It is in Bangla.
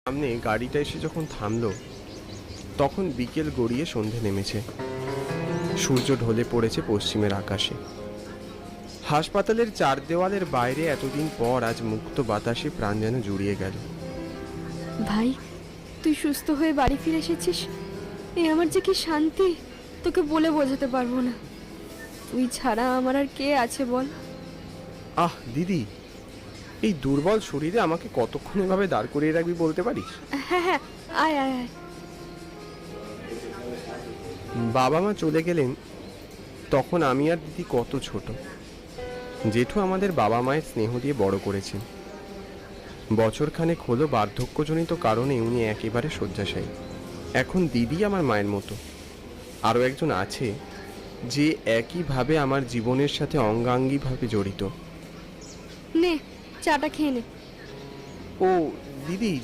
সামনে গাড়িটা এসে যখন থামলো, তখন বিকেল গড়িয়ে সন্ধে নেমেছে। সূর্য ঢলে পড়েছে পশ্চিমের আকাশে। হাসপাতালের চার দেওয়ালের বাইরে এতদিন পর আজ মুক্ত বাতাসে প্রাণ যেন জুড়িয়ে গেল। ভাই, তুই সুস্থ হয়ে বাড়ি ফিরে এসেছিস, এ আমার যে কি শান্তি, তোকে বলে বোঝাতে পারবো না। তুই ছাড়া আমার আর কে আছে বল? আহ দিদি, এই দুর্বল শরীরে আমাকে কতক্ষণ এভাবে দাঁড় করিয়ে রাখবি বলতে পারিস? হ্যাঁ হ্যাঁ, আয় আয় আয়। বাবা মা চলে গেলেন তখন আমি আর দিদি কত ছোট। জেঠু আমাদের বাবা মায়ের স্নেহ দিয়ে বড় করেছেন। বছরখানেক হলো বার্ধক্যজনিত কারণে উনি একেবারে শয্যাশায়ী। এখন দিদি আমার মায়ের মতো। আরও একজন আছে যে একইভাবে আমার জীবনের সাথে অঙ্গাঙ্গিভাবে জড়িত। নে, চাটা খেয়ে নে। ও দিদি,